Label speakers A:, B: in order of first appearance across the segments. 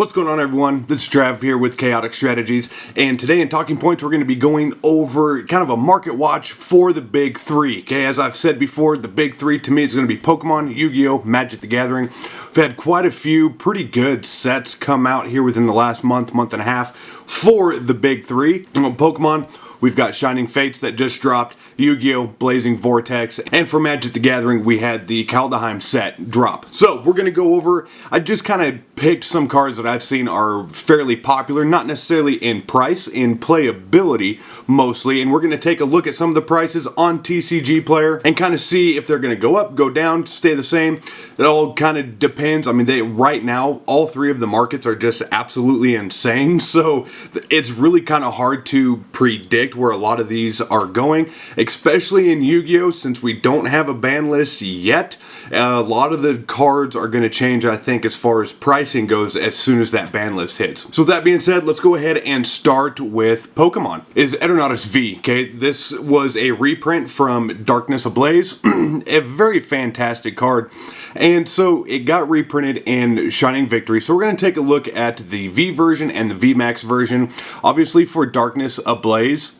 A: What's going on, everyone? This is Trav here with Chaotic Strategies, and today in Talking Points we're going to be going over kind of a market watch for the big three. Okay, as I've said before, the big three to me is going to be Pokemon, Yu-Gi-Oh, Magic the Gathering. We've had quite a few pretty good sets come out here within the last month and a half for the big three. Pokemon, we've got Shining Fates that just dropped, Yu-Gi-Oh, Blazing Vortex, and for Magic the Gathering we had the Kaldheim set drop. So we're going to go over, I just kind of picked some cards that I've seen are fairly popular, not necessarily in price, in playability mostly, and we're going to take a look at some of the prices on TCG Player and kind of see if they're going to go up, go down, stay the same. It all kind of depends. I mean, right now, all three of the markets are just absolutely insane, so it's really kind of hard to predict where a lot of these are going, especially in Yu-Gi-Oh, since we don't have a ban list yet. A lot of the cards are going to change, I think, as far as pricing goes as soon as that ban list hits. So with that being said, let's go ahead and start with Pokemon. Is Eternatus V, okay? This was a reprint from Darkness Ablaze, a very fantastic card. And so it got reprinted in Shining Victory. So we're going to take a look at the V version and the VMAX version. Obviously for Darkness Ablaze,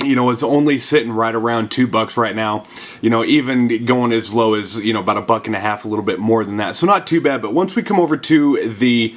A: you know, it's only sitting right around $2 right now. You know, even going as low as, you know, about $1.50, a little bit more than that. So not too bad. But once we come over to the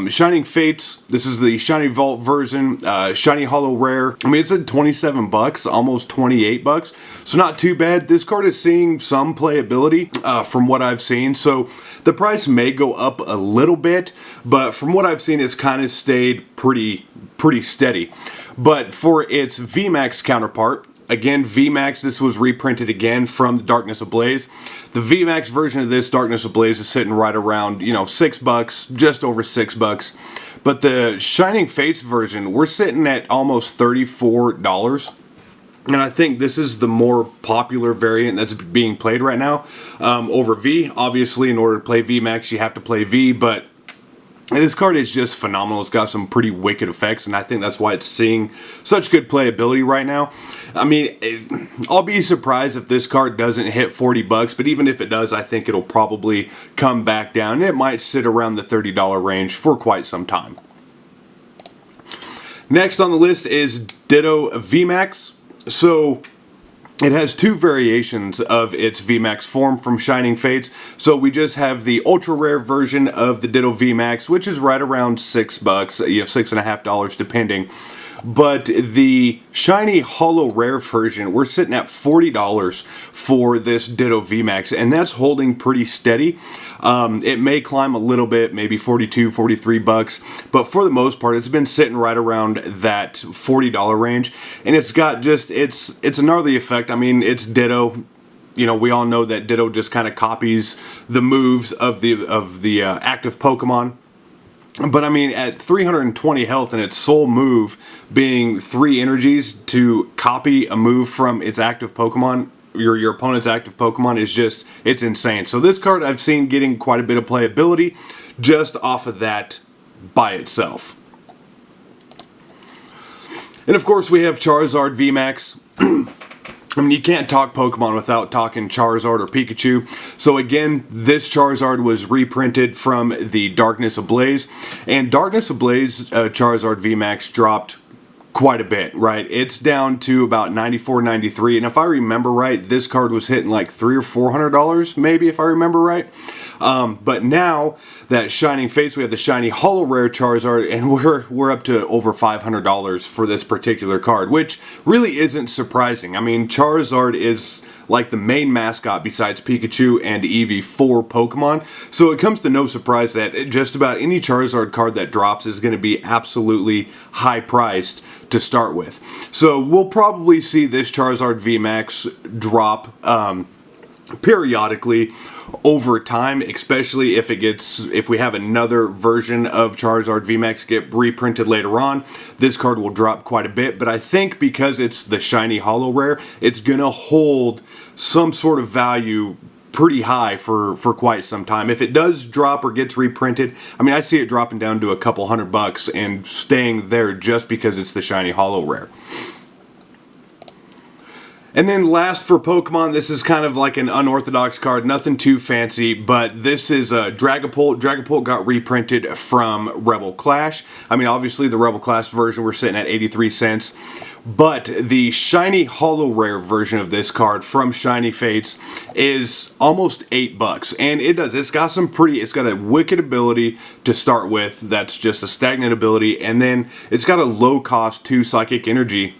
A: Shining Fates, this is the Shiny Vault version, Shiny Hollow Rare. I mean, it's at $27, almost $28. So not too bad. This card is seeing some playability from what I've seen. So the price may go up a little bit, but from what I've seen, it's kind of stayed pretty steady. But for its VMAX counterpart, again, VMAX, this was reprinted again from the Darkness Ablaze. The VMAX version of this Darkness Ablaze is sitting right around, you know, $6, just over $6. But the Shining Fates version, we're sitting at almost $34. And I think this is the more popular variant that's being played right now over V. Obviously, in order to play VMAX, you have to play V, but this card is just phenomenal. It's got some pretty wicked effects, and I think that's why it's seeing such good playability right now. I mean, I'll be surprised if this card doesn't hit $40, but even if it does, I think it'll probably come back down. It might sit around the $30 range for quite some time. Next on the list is Ditto VMAX. So it has two variations of its VMAX form from Shining Fates. So we just have the ultra rare version of the Ditto VMAX, which is right around $6, you know, $6.50 depending. But the Shiny Hollow Rare version, we're sitting at $40 for this Ditto VMAX, and that's holding pretty steady. It may climb a little bit, maybe $42, $43, but for the most part, it's been sitting right around that $40 range, and it's got just, it's a gnarly effect. I mean, it's Ditto. You know, we all know that Ditto just kind of copies the moves of the active Pokemon. But I mean, at 320 health and its sole move being 3 energies to copy a move from its active Pokemon, your opponent's active Pokemon, is just, it's insane. So this card I've seen getting quite a bit of playability just off of that by itself. And of course we have Charizard VMAX. I mean, you can't talk Pokemon without talking Charizard or Pikachu. So again, this Charizard was reprinted from the Darkness Ablaze. And Darkness Ablaze Charizard VMAX dropped quite a bit, right? It's down to about $94, $93. And if I remember right, this card was hitting like $300 or $400, maybe, if I remember right. But now that Shining Fates, we have the Shiny Hollow Rare Charizard, and we're up to over $500 for this particular card, which really isn't surprising. I mean, Charizard is like the main mascot besides Pikachu and Eevee for Pokemon, so it comes to no surprise that just about any Charizard card that drops is going to be absolutely high priced to start with. So we'll probably see this Charizard VMAX drop periodically over time, especially if we have another version of Charizard VMAX get reprinted later on. This card will drop quite a bit, but I think because it's the Shiny Hollow Rare, it's gonna hold some sort of value pretty high for quite some time. If it does drop or gets reprinted, I mean, I see it dropping down to a couple $100 and staying there just because it's the Shiny Hollow Rare. And then last for Pokemon, this is kind of like an unorthodox card, nothing too fancy, but this is Dragapult. Dragapult got reprinted from Rebel Clash. I mean, obviously the Rebel Clash version, we're sitting at 83 cents. But the shiny holo rare version of this card from Shiny Fates is almost $8. And it's got a wicked ability to start with that's just a stagnant ability. And then it's got a low cost 2 Psychic Energy.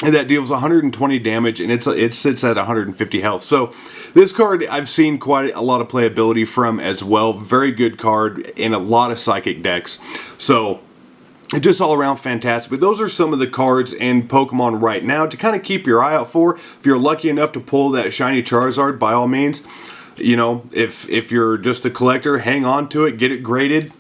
A: And that deals 120 damage, and it sits at 150 health. So this card I've seen quite a lot of playability from as well. Very good card in a lot of Psychic decks. So just all around fantastic. But those are some of the cards in Pokemon right now to kind of keep your eye out for. If you're lucky enough to pull that shiny Charizard, by all means, you know, if you're just a collector, hang on to it, get it graded.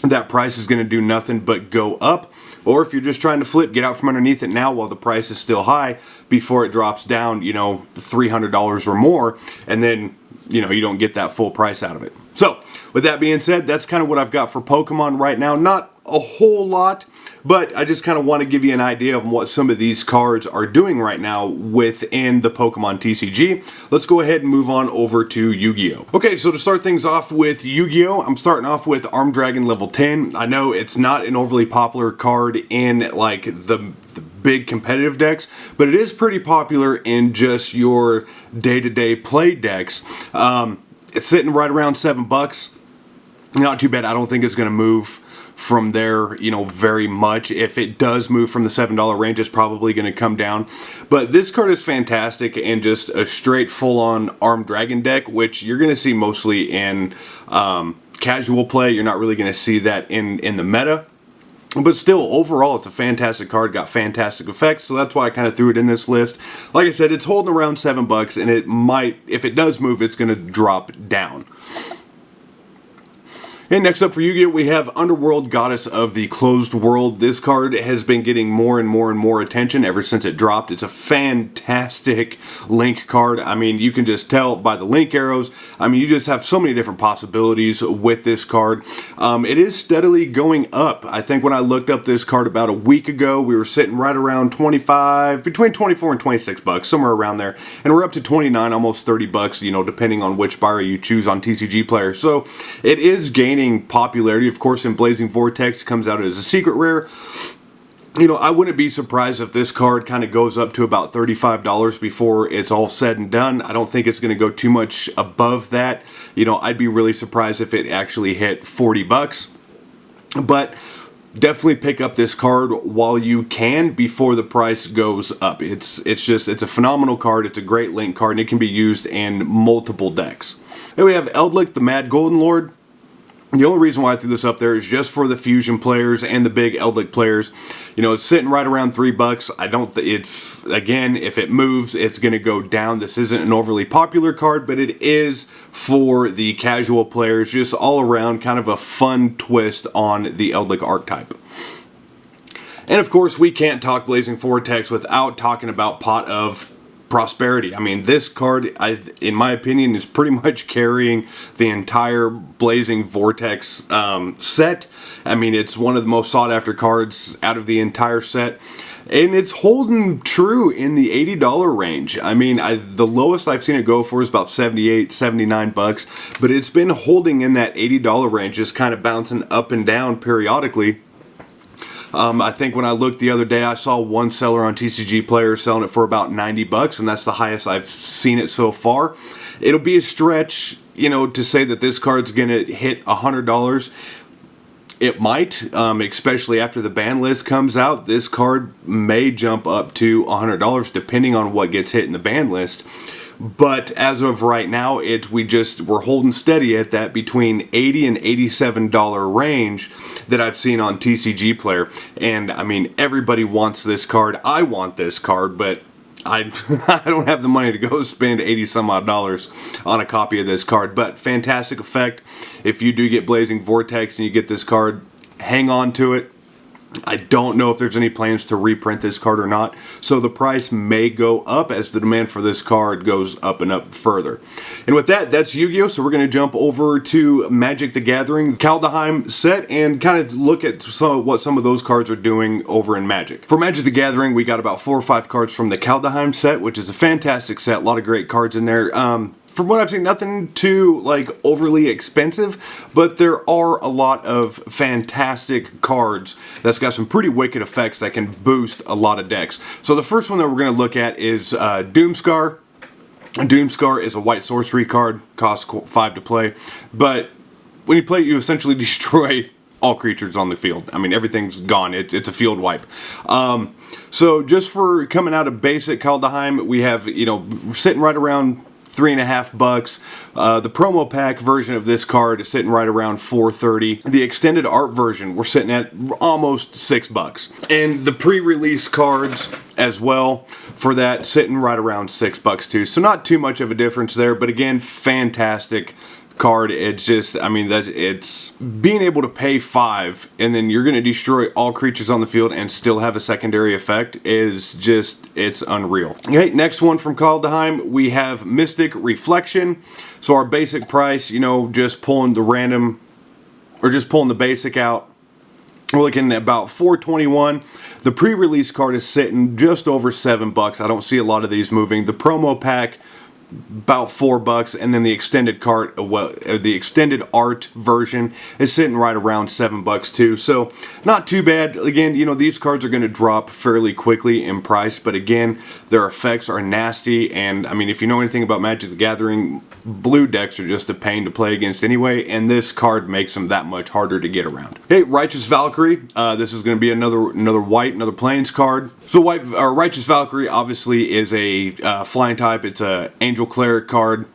A: That price is going to do nothing but go up. Or if you're just trying to flip, get out from underneath it now while the price is still high before it drops down, you know, $300 or more, and then, you know, you don't get that full price out of it. So, with that being said, that's kind of what I've got for Pokemon right now. Not a whole lot, but I just kind of want to give you an idea of what some of these cards are doing right now within the Pokemon TCG. Let's go ahead and move on over to Yu-Gi-Oh! Okay, so to start things off with Yu-Gi-Oh! I'm starting off with Arm Dragon level 10. I know it's not an overly popular card in like the big competitive decks, but it is pretty popular in just your day-to-day play decks. It's sitting right around $7. Not too bad. I don't think it's going to move from there, you know, very much. If it does move from the $7 range, it's probably going to come down. But this card is fantastic and just a straight full-on Armed Dragon deck, which you're going to see mostly in casual play. You're not really going to see that in the meta. But still, overall, it's a fantastic card, got fantastic effects, so that's why I kind of threw it in this list. Like I said, it's holding around $7, and it might, if it does move, it's going to drop down. And next up for Yu-Gi-Oh! We have Underworld Goddess of the Closed World. This card has been getting more and more and more attention ever since it dropped. It's a fantastic link card. I mean, you can just tell by the link arrows. I mean, you just have so many different possibilities with this card. It is steadily going up. I think when I looked up this card about a week ago, we were sitting right around between 24 and 26 bucks, somewhere around there. And we're up to 29, almost 30 bucks, you know, depending on which buyer you choose on TCG Player. So it is gaining popularity. Of course, in Blazing Vortex, comes out as a secret rare. You know, I wouldn't be surprised if this card kind of goes up to about $35 before it's all said and done. I don't think it's going to go too much above that. You know, I'd be really surprised if it actually hit 40 bucks. But definitely pick up this card while you can before the price goes up. It's a phenomenal card. It's a great link card, and it can be used in multiple decks. Then we have Eldlik, the Mad Golden Lord. The only reason why I threw this up there is just for the fusion players and the big Eldlik players. You know, it's sitting right around $3. I don't think again, if it moves, it's going to go down. This isn't an overly popular card, but it is for the casual players. Just all around kind of a fun twist on the Eldlik archetype. And of course, we can't talk Blazing Vortex without talking about Pot of Prosperity. I mean, this card, in my opinion, is pretty much carrying the entire Blazing Vortex set. I mean, it's one of the most sought after cards out of the entire set. And it's holding true in the $80 range. I mean, the lowest I've seen it go for is about 78, 79 bucks. But it's been holding in that $80 range, just kind of bouncing up and down periodically. I think when I looked the other day, I saw one seller on TCG Player selling it for about 90 bucks, and that's the highest I've seen it so far. It'll be a stretch, you know, to say that this card's going to hit $100. It might, especially after the ban list comes out. This card may jump up to $100 depending on what gets hit in the ban list. But as of right now, we're holding steady at that between $80 and $87 range that I've seen on TCG Player. And I mean, everybody wants this card. I want this card, but I don't have the money to go spend 80 some odd dollars on a copy of this card. But fantastic effect. If you do get Blazing Vortex and you get this card, hang on to it. I don't know if there's any plans to reprint this card or not, so the price may go up as the demand for this card goes up and up further. And with that, that's Yu-Gi-Oh! So we're going to jump over to Magic the Gathering Kaldheim set and kind of look at what some of those cards are doing over in Magic. For Magic the Gathering, we got about 4 or 5 cards from the Kaldheim set, which is a fantastic set, a lot of great cards in there. From what I've seen, nothing too like overly expensive, but there are a lot of fantastic cards that's got some pretty wicked effects that can boost a lot of decks. So the first one that we're going to look at is Doomscar. Doomscar is a white sorcery card, costs 5 to play, but when you play it, you essentially destroy all creatures on the field. I mean, everything's gone. It's a field wipe. So just for coming out of basic Kaldheim, we have, you know, sitting right around $3.50. The promo pack version of this card is sitting right around $4.30. The extended art version, we're sitting at almost $6. And the pre-release cards as well for that sitting right around $6 too. So not too much of a difference there, but again, fantastic card. It's just, I mean, that it's being able to pay 5 and then you're going to destroy all creatures on the field and still have a secondary effect is just, it's unreal. Okay, next one from Kaldheim, we have Mystic Reflection. So our basic price, you know, just pulling the random or just pulling the basic out, we're looking at about $4.21. The pre-release card is sitting just over $7. I don't see a lot of these moving. The promo pack, about $4, and then the extended card, the extended art version is sitting right around $7 too. So not too bad. Again, you know, these cards are going to drop fairly quickly in price, but again, their effects are nasty. And I mean, if you know anything about Magic the Gathering, blue decks are just a pain to play against anyway, and this card makes them that much harder to get around. Hey, Righteous Valkyrie. This is going to be another white, another Plains card. So Righteous Valkyrie obviously is a flying type. It's a Angel Cleric card.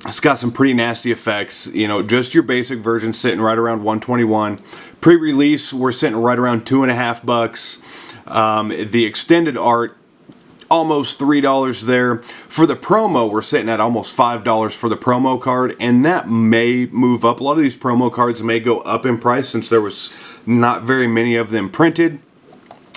A: It's got some pretty nasty effects. You know, just your basic version sitting right around $121. Pre-release, we're sitting right around $2.50. The extended art, almost $3 there. For the promo, we're sitting at almost $5 for the promo card, and that may move up. A lot of these promo cards may go up in price since there was not very many of them printed.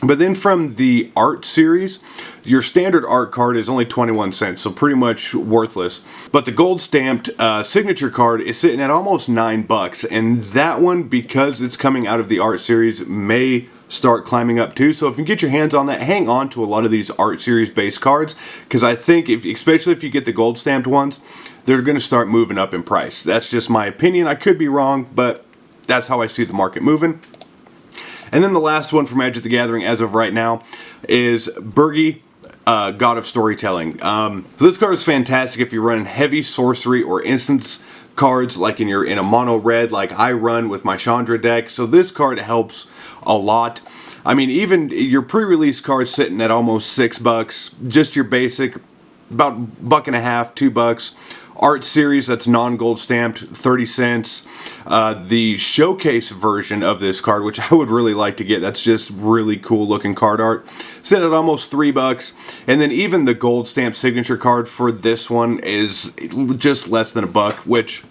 A: But then from the art series, your standard art card is only 21 cents, so pretty much worthless. But the gold stamped signature card is sitting at almost $9, and that one, because it's coming out of the art series, may start climbing up too. So if you get your hands on that, hang on to a lot of these art series based cards, because I think especially if you get the gold stamped ones, they're going to start moving up in price. That's just my opinion. I could be wrong, but that's how I see the market moving. And then the last one for Magic the Gathering as of right now is Birgi, God of Storytelling. So this card is fantastic if you're running heavy sorcery or instance cards, like in a mono red like I run with my Chandra deck. So this card helps a lot. I mean, even your pre-release card sitting at almost $6. Just your basic, about $1.50, $2. Art series, that's non-gold stamped, 30 cents. The showcase version of this card, which I would really like to get, that's just really cool looking card art, sitting at almost $3. And then even the gold stamped signature card for this one is just less than $1, which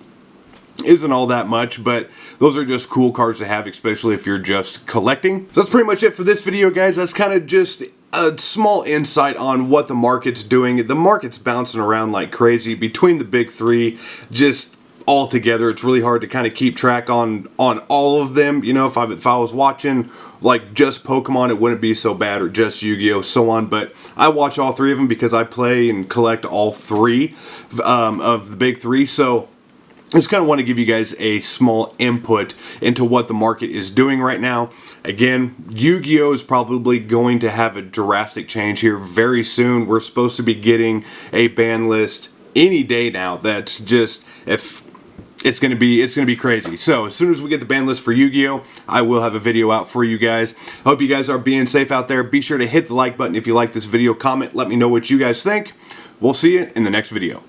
A: isn't all that much, but those are just cool cards to have, especially if you're just collecting. So that's pretty much it for this video, guys. That's kind of just a small insight on what the market's doing. The market's bouncing around like crazy between the big three, just all together. It's really hard to kind of keep track on all of them. You know, if I was watching like just Pokemon, it wouldn't be so bad, or just Yu-Gi-Oh, so on. But I watch all three of them because I play and collect all three of the big three. So I just kind of want to give you guys a small input into what the market is doing right now. Again, Yu-Gi-Oh is probably going to have a drastic change here very soon. We're supposed to be getting a ban list any day now. That's just, if it's going to be crazy. So as soon as we get the ban list for Yu-Gi-Oh, I will have a video out for you guys. Hope you guys are being safe out there. Be sure to hit the like button if you like this video. Comment, let me know what you guys think. We'll see you in the next video.